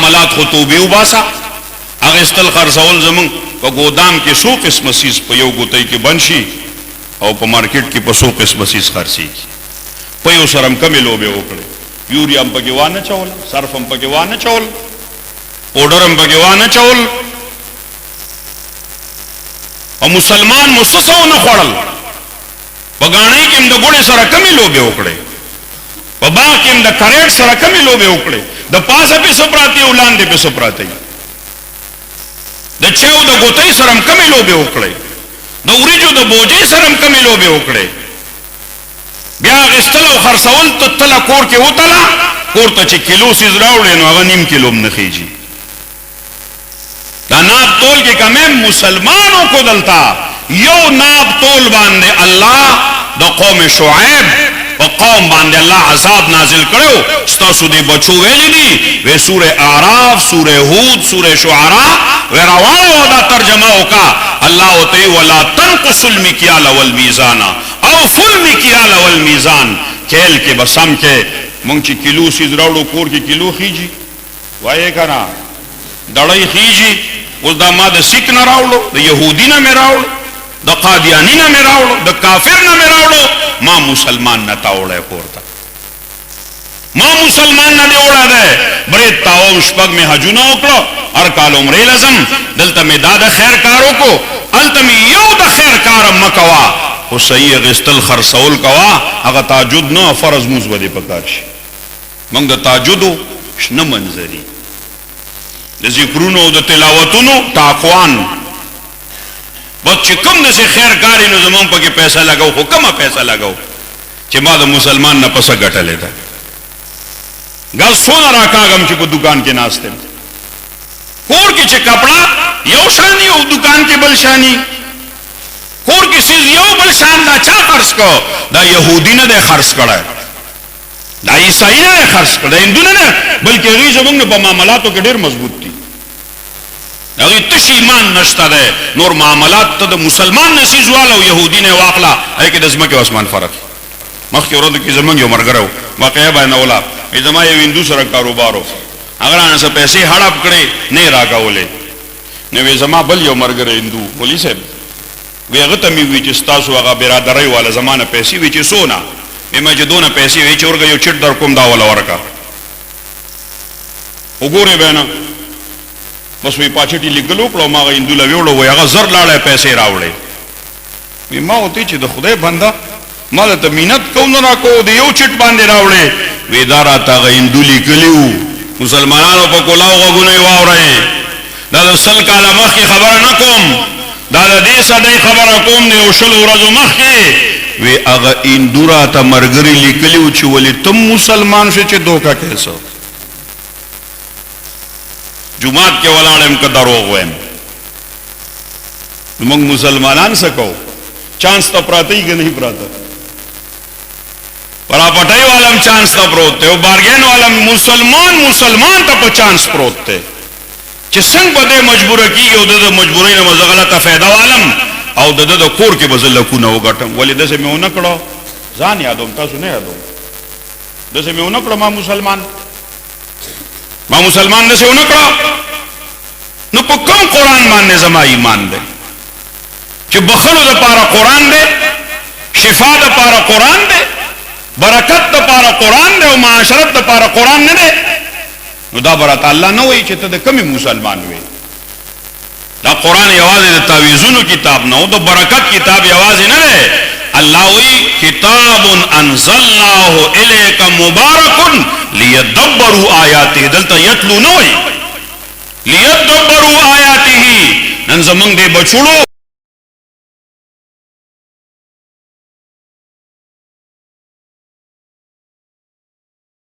معاملات خو توبې وباسه. اخیستل خرڅول زمونږ په ګودام کې څو قسمه څیز په یو ګوتۍ کې بند شي او په مارکیټ کې په څو قسمه څیز خرڅېږي. په یو سره هم کمې لوبې وکړې، یوریا هم پکې وانه چول، صرف هم پکې وانه چول، پوډر هم پکې وانه چول، او مسلمان مسسو نه خوړل. په ګاڼۍ کې هم د ګوړې سره کمې لوبې وکړې، په باغ کې هم د کریټ سره کمې لوبې وکړې، د پاسه پې څه پراته او لاندې پې څه پراته وي، د چاو د ګوتۍ سره هم کمې لوبې وکړې، د وریجو د بوجۍ سره هم کمې لوبې وکړې. بیا اخیستل او خرڅول ته تله کور کې وتله، کور ته چې کیلو څیز راوړې نو هغه نیم کیلو هم نه خېږي. دا ناب تول کې کمې مسلمانوں کو دلتا یو ناب تول باندې الله د قوم شعیب په قوم باندې الله عذاب نازل کړو. ستاسو دې بچو ویلي دي وې سورہ اعراف، سورہ هود، سورہ شعراء وې راوړو دا ترجمه وکا. الله وتعالى ولا تنقصوا المكيال والميزان اوفوا المكيال والميزان. کېل کې بسم کې مونږ چې کیلو سیز راوړو کور کې کیلو خېږي وایې کنه، دړۍ خېږي. اوس دا ما د سیک نه راوړو، د يهودي نه مې راوړو، د قادیانی نه مې راوړو، د کافر نه مې راوړو، ما مسلمان نه تاوړی کور ته، ما مسلمان نه دی وړی دی. برید تاوم شپږ مې حجونه وکړو، هر کال عمرې لزم، دلته مې دا د خیر کار وکړو، هلته مې یو د خیر کار مه کوه، خو صحیح اخیستل خرڅول کوه. هغه تهجد نه فرض مونځ به دې پکار شي. موږ د تهجدو شنه منظري، د ذکرونو او د تلاوتونو تاقوان، بس چې کوم داسې خیر کاري نو زمونږ پکې پیسه لګو، خو کومه پیسه لګو چې ما د مسلمان نه پسه ګټلې ده. ګز څونه راکاږم چې په دکان کې ناست یم، کور کې چې کپڑا یو شانی او دکان کې بل شانی، کور کې سیز یو بل شان. دا چا خرڅ کو؟ دا یهودی نه دی خرڅ کړی، دا عیسائی نه دی خرڅ کړی، دا هندو نه، بلکې هغوی زمونږ په معاملاتو کې ډېر مضبوط دي. هغوی تش ایمان نشته دی، نور معاملات ته د مسلمان نه سیز واله او یهودي نه واخله، هغې کې د ځمکې او اسمان فرق. مخکې ورځو کې زمونږ یو ملګری و، واقعه بیانوله، زما یو هندو سره کاروبار و، هغه رانه څه پیسې هړپ کړې نه یې راکولې. نو زما بل یو ملګری هندو مولوي صاحب وی هغه ته مې وی چې ستاسو هغه برادرۍ والا زما نه پیسې وی چې څونه؟ وی ما چې دونه پیسې وی چې ورکه یو چټ در کوم دا والا ورکه، وګورې به نه. بس وی پاچټي لیکل وکړو، ما هغه هندو له ویوړو، وی هغه زر لاړی پیسې راوړې. وی ما ورته چې د خدای بنده ما درته منت کوم نه راکوو، د یو چټ باندې راوړې. وی دا راته هغه هندو لیکلي وو، مسلمانانو په کلاو غوږونه یې واورئ، دا د 100 کاله مخکې خبره نه کوم، دا د دې صدۍ خبره کوم د یو 100 ورځو مخکې. وی هغه هندو راته ملګري لیکلي وو چې ولې تم مسلمان شې چې دوکه کوې څه؟ جماعت کې ولاړ یم که دروغ وایم؟ موږ مسلمانان څه کوو؟ چانس ته پراته یي که نه پراته؟ پراپټۍ والا هم چانس ته پروت دی، او بارګین والا مسلمان ته په چانس پروت دی چې څنګه به دی مجبوره کېږي، او د د مجبورۍ نه به زه غلطه فایده والم، او د د کور کې به زه لکونه وګټم. ولې داسې مې ونه کړو؟ ځان یادوم، تاسو نه یادوم. داسې مې ونه کړو، ما مسلمان داسې ونه کړو. نو په کوم قرآن باندې زما ایمان دی چې بخلو دپاره قرآن دی، شفا دپاره قرآن دی، برکت دپاره قرآن دی، او معاشرت دپاره قرآن نه دی؟ نو دا برات الله نه وایي چې ته د کمې مسلمان وې. دا قرآن یوازې د تعویذونو کتاب نه و، د برکت کتاب یوازې نه دی. الله وایي کتاب انزلناه الیک مبارک لیدبروا آیاته، دلته یتلو نه وایي، لیدبروا آیاته. نن زمونږ دې بچوړو